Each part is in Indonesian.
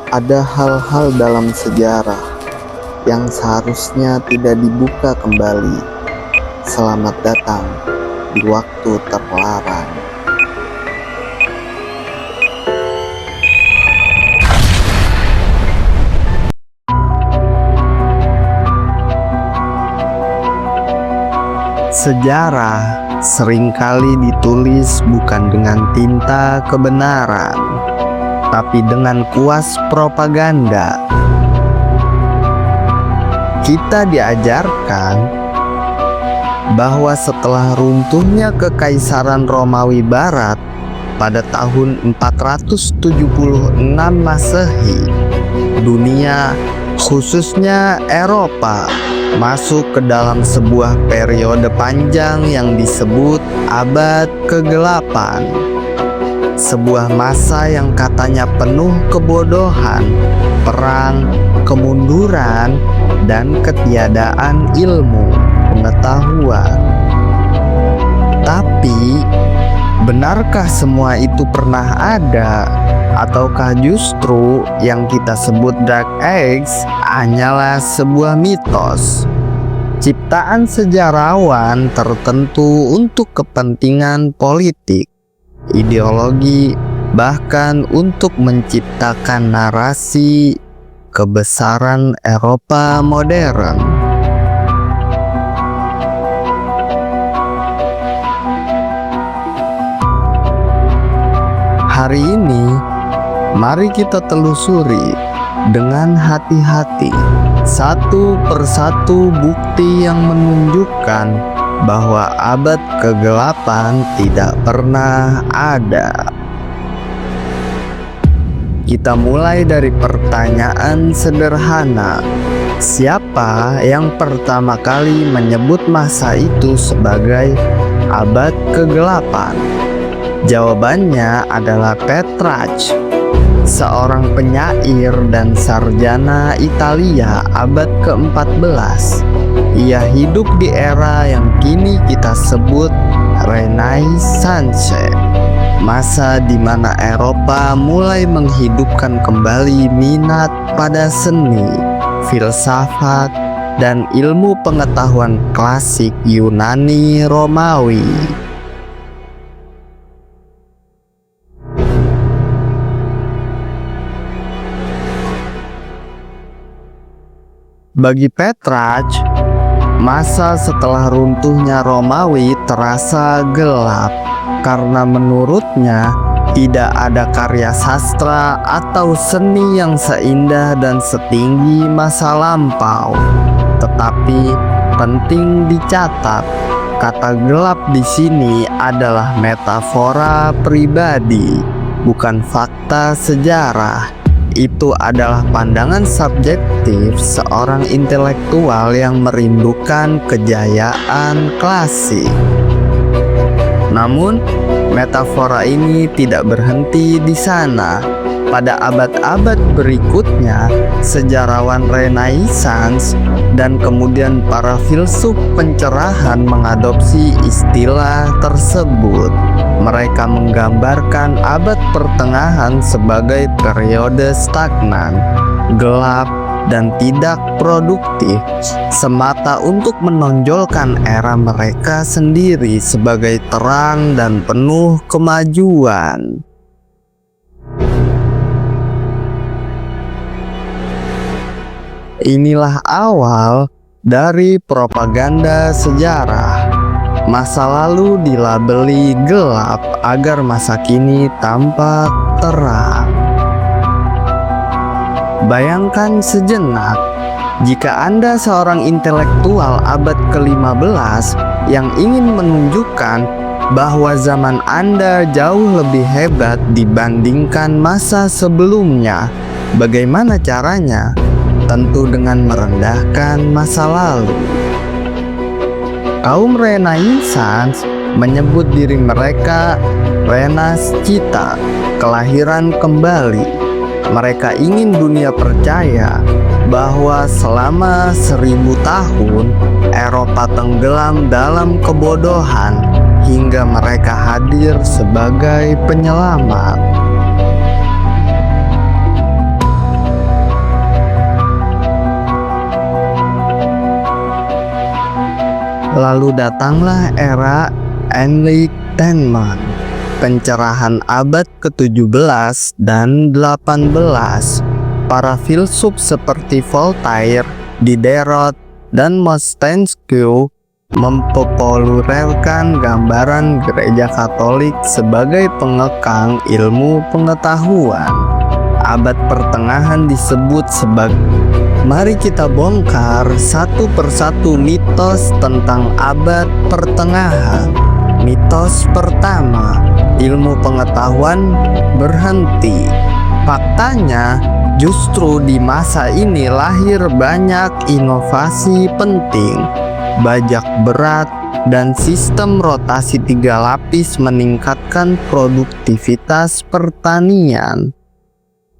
Ada hal-hal dalam sejarah yang seharusnya tidak dibuka kembali. Selamat datang di waktu terlarang. Sejarah seringkali ditulis bukan dengan tinta kebenaran, tapi dengan kuas propaganda. Kita diajarkan bahwa setelah runtuhnya Kekaisaran Romawi Barat pada tahun 476 Masehi, dunia, khususnya Eropa, masuk ke dalam sebuah periode panjang yang disebut Abad Kegelapan. Sebuah masa yang katanya penuh kebodohan, perang, kemunduran, dan ketiadaan ilmu pengetahuan. Tapi, benarkah semua itu pernah ada? Ataukah justru yang kita sebut Dark Age hanyalah sebuah mitos, ciptaan sejarawan tertentu untuk kepentingan politik, ideologi, bahkan untuk menciptakan narasi kebesaran Eropa modern? Hari ini, mari kita telusuri dengan hati-hati satu persatu bukti yang menunjukkan bahwa abad kegelapan tidak pernah ada. Kita mulai dari pertanyaan sederhana. Siapa yang pertama kali menyebut masa itu sebagai abad kegelapan? Jawabannya adalah Petrarch, seorang penyair dan sarjana Italia abad ke-14. Ia hidup di era yang kini kita sebut Renaissance, masa di mana Eropa mulai menghidupkan kembali minat pada seni, filsafat, dan ilmu pengetahuan klasik Yunani Romawi. Bagi Petrarch, masa setelah runtuhnya Romawi terasa gelap karena menurutnya tidak ada karya sastra atau seni yang seindah dan setinggi masa lampau. Tetapi penting dicatat, kata gelap di sini adalah metafora pribadi, bukan fakta sejarah. Itu adalah pandangan subjektif seorang intelektual yang merindukan kejayaan klasik. Namun, metafora ini tidak berhenti di sana. Pada abad-abad berikutnya, sejarawan Renaissance dan kemudian para filsuf pencerahan mengadopsi istilah tersebut. Mereka menggambarkan abad pertengahan sebagai periode stagnan, gelap, dan tidak produktif, semata untuk menonjolkan era mereka sendiri sebagai terang dan penuh kemajuan. Inilah awal dari propaganda sejarah. Masa lalu dilabeli gelap agar masa kini tampak terang. Bayangkan sejenak, jika Anda seorang intelektual abad ke-15 yang ingin menunjukkan bahwa zaman Anda jauh lebih hebat dibandingkan masa sebelumnya, bagaimana caranya? Tentu dengan merendahkan masa lalu. Kaum Renaissance menyebut diri mereka Renascita, kelahiran kembali. Mereka ingin dunia percaya bahwa selama 1000 tahun Eropa tenggelam dalam kebodohan hingga mereka hadir sebagai penyelamat. Lalu datanglah era Enlightenment, pencerahan abad ke-17 dan 18. Para filsuf seperti Voltaire, Diderot, dan Montesquieu mempopulerkan gambaran gereja Katolik sebagai pengekang ilmu pengetahuan. Abad pertengahan disebut sebagai. Mari kita bongkar satu persatu mitos tentang abad pertengahan. Mitos pertama, ilmu pengetahuan berhenti. Faktanya, justru di masa ini lahir banyak inovasi penting. Bajak berat dan sistem rotasi 3 lapis meningkatkan produktivitas pertanian.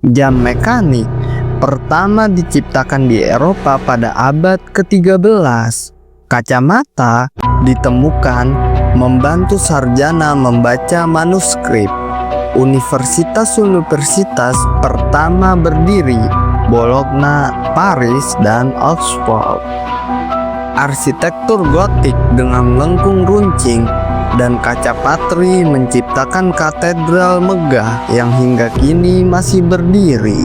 Jam mekanik pertama diciptakan di Eropa pada abad ke-13. Kacamata ditemukan membantu sarjana membaca manuskrip. Universitas pertama berdiri, Bologna, Paris, dan Oxford. Arsitektur gotik dengan lengkung runcing dan kaca patri menciptakan katedral megah yang hingga kini masih berdiri.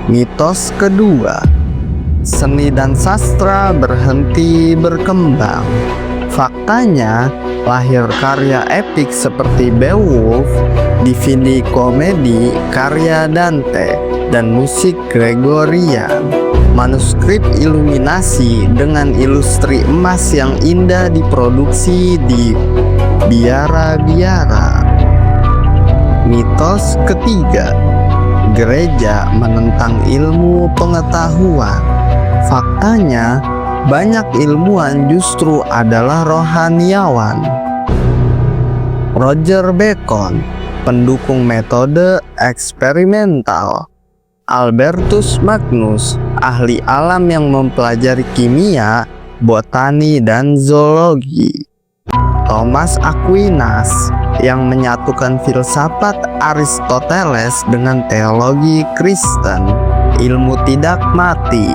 Mitos kedua, seni dan sastra berhenti berkembang. Faktanya, lahir karya epik seperti Beowulf, Divine Comedy karya Dante, dan musik Gregorian. Manuskrip iluminasi dengan ilustri emas yang indah diproduksi di biara-biara. Mitos ketiga, gereja menentang ilmu pengetahuan. Faktanya, banyak ilmuwan justru adalah rohaniawan. Roger Bacon, pendukung metode eksperimental. Albertus Magnus, ahli alam yang mempelajari kimia, botani, dan zoologi. Thomas Aquinas, yang menyatukan filsafat Aristoteles dengan teologi Kristen. Ilmu tidak mati,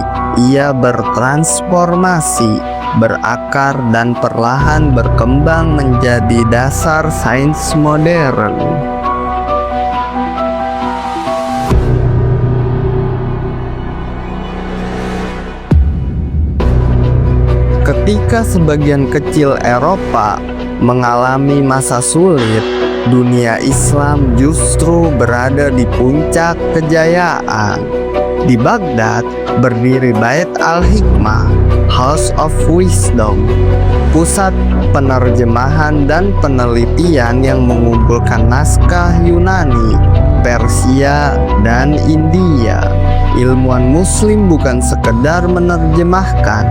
ia bertransformasi, berakar, dan perlahan berkembang menjadi dasar sains modern. Ketika sebagian kecil Eropa mengalami masa sulit, dunia Islam justru berada di puncak kejayaan. Di Baghdad berdiri Bait Al-Hikmah, House of Wisdom, pusat penerjemahan dan penelitian yang mengumpulkan naskah Yunani, Persia, dan India. Ilmuwan Muslim bukan sekedar menerjemahkan,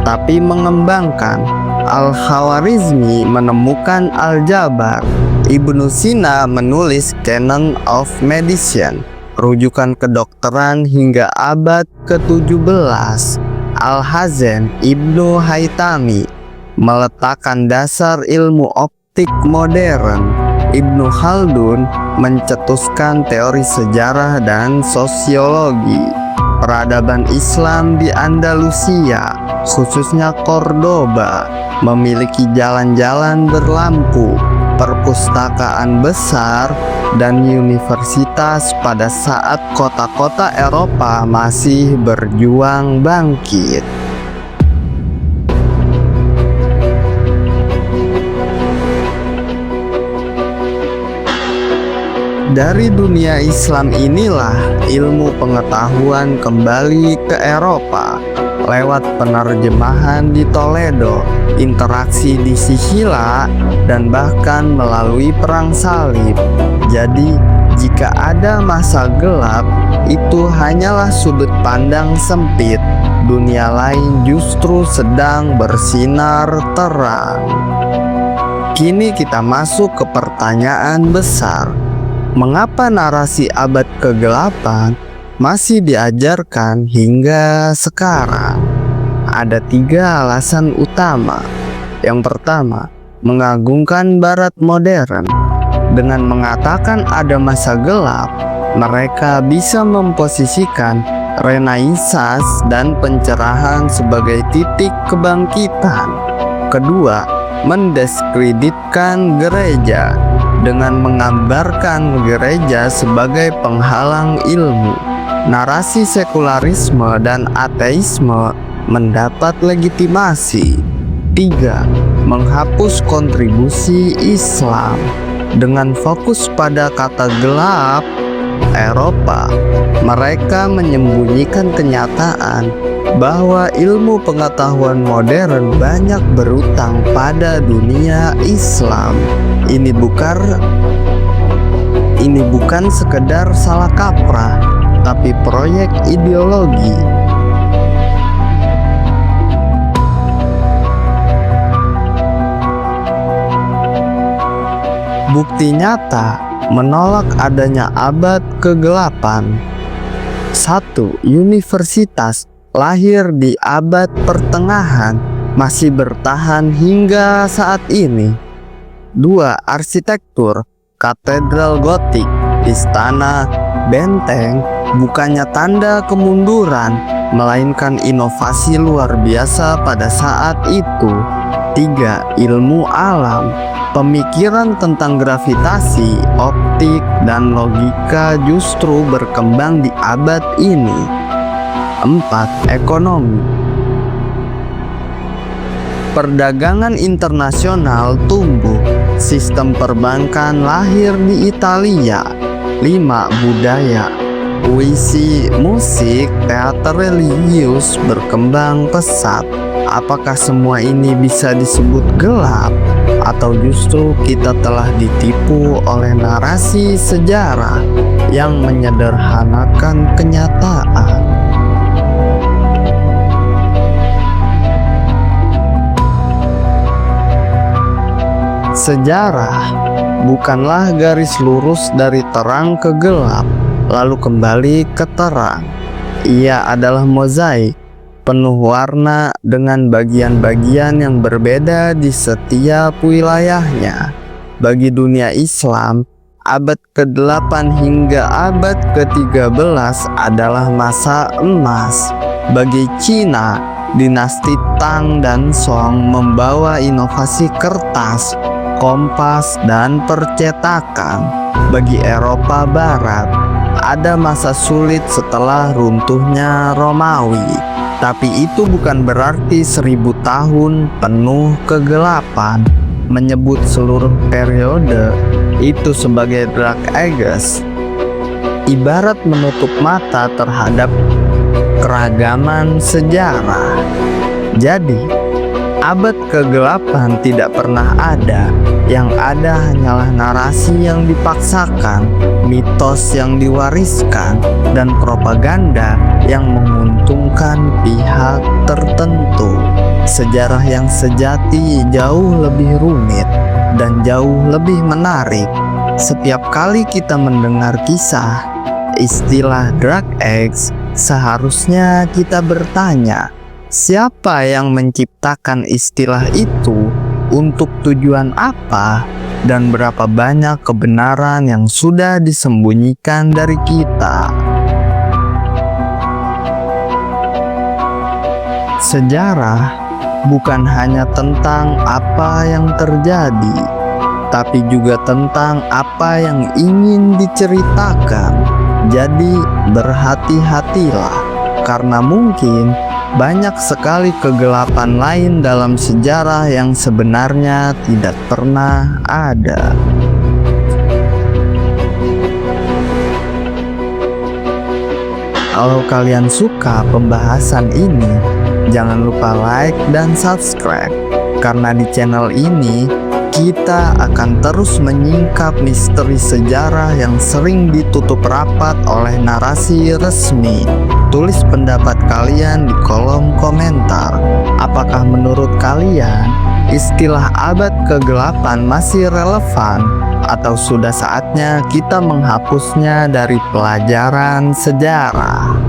tapi mengembangkan. Al-Khawarizmi menemukan Aljabar. Ibnu Sina menulis Canon of Medicine, rujukan kedokteran hingga abad ke-17. Al-Hazen Ibnu Haytami meletakkan dasar ilmu optik modern. Ibnu Khaldun mencetuskan teori sejarah dan sosiologi. Peradaban Islam di Andalusia, khususnya Cordoba, memiliki jalan-jalan berlampu, perpustakaan besar, dan universitas pada saat kota-kota Eropa masih berjuang bangkit. Dari dunia Islam inilah ilmu pengetahuan kembali ke Eropa lewat penerjemahan di Toledo, interaksi di Sicilia, dan bahkan melalui perang salib. Jadi, jika ada masa gelap, itu hanyalah sudut pandang sempit. Dunia lain justru sedang bersinar terang. Kini kita masuk ke pertanyaan besar. Mengapa narasi abad ke-8 masih diajarkan hingga sekarang? Ada 3 alasan utama. Yang pertama, mengagungkan Barat modern. Dengan mengatakan ada masa gelap, mereka bisa memposisikan Renaissance dan pencerahan sebagai titik kebangkitan. kedua, mendiskreditkan gereja dengan menggambarkan gereja sebagai penghalang ilmu. Narasi sekularisme dan ateisme mendapat legitimasi. 3. Menghapus kontribusi Islam dengan fokus pada kata gelap Eropa. Mereka menyembunyikan kenyataan bahwa ilmu pengetahuan modern banyak berutang pada dunia Islam. Ini bukan sekedar salah kaprah, tapi proyek ideologi. Bukti nyata menolak adanya abad kegelapan. 1. Universitas lahir di abad pertengahan masih bertahan hingga saat ini. 2. Arsitektur katedral gotik, istana, benteng bukannya tanda kemunduran, melainkan inovasi luar biasa pada saat itu. 3. Ilmu alam, pemikiran tentang gravitasi, optik, dan logika justru berkembang di abad ini. 4. Ekonomi, perdagangan internasional tumbuh, sistem perbankan lahir di Italia. 5. Budaya, puisi, musik, teater religius berkembang pesat. Apakah semua ini bisa disebut gelap? Atau justru kita telah ditipu oleh narasi sejarah yang menyederhanakan kenyataan? Sejarah bukanlah garis lurus dari terang ke gelap, lalu kembali ke terang. Ia adalah mozaik, penuh warna dengan bagian-bagian yang berbeda di setiap wilayahnya. Bagi dunia Islam, abad ke-8 hingga abad ke-13 adalah masa emas. Bagi Cina, dinasti Tang dan Song membawa inovasi kertas, kompas, dan percetakan. Bagi Eropa Barat, ada masa sulit setelah runtuhnya Romawi. Tapi itu bukan berarti 1000 tahun penuh kegelapan. Menyebut seluruh periode itu sebagai Dark Ages ibarat menutup mata terhadap keragaman sejarah. Jadi, abad kegelapan tidak pernah ada. Yang ada hanyalah narasi yang dipaksakan, mitos yang diwariskan, dan propaganda yang menguntungkan pihak tertentu. Sejarah yang sejati jauh lebih rumit dan jauh lebih menarik. Setiap kali kita mendengar kisah istilah Dark Ages, seharusnya kita bertanya, siapa yang menciptakan istilah itu, untuk tujuan apa, dan berapa banyak kebenaran yang sudah disembunyikan dari kita. Sejarah bukan hanya tentang apa yang terjadi, tapi juga tentang apa yang ingin diceritakan. Jadi berhati-hatilah, karena mungkin banyak sekali kegelapan lain dalam sejarah yang sebenarnya tidak pernah ada. Kalau kalian suka pembahasan ini, jangan lupa like dan subscribe, karena di channel ini kita akan terus menyingkap misteri sejarah yang sering ditutup rapat oleh narasi resmi. Tulis pendapat kalian di kolom komentar. Apakah menurut kalian istilah abad kegelapan masih relevan, atau sudah saatnya kita menghapusnya dari pelajaran sejarah?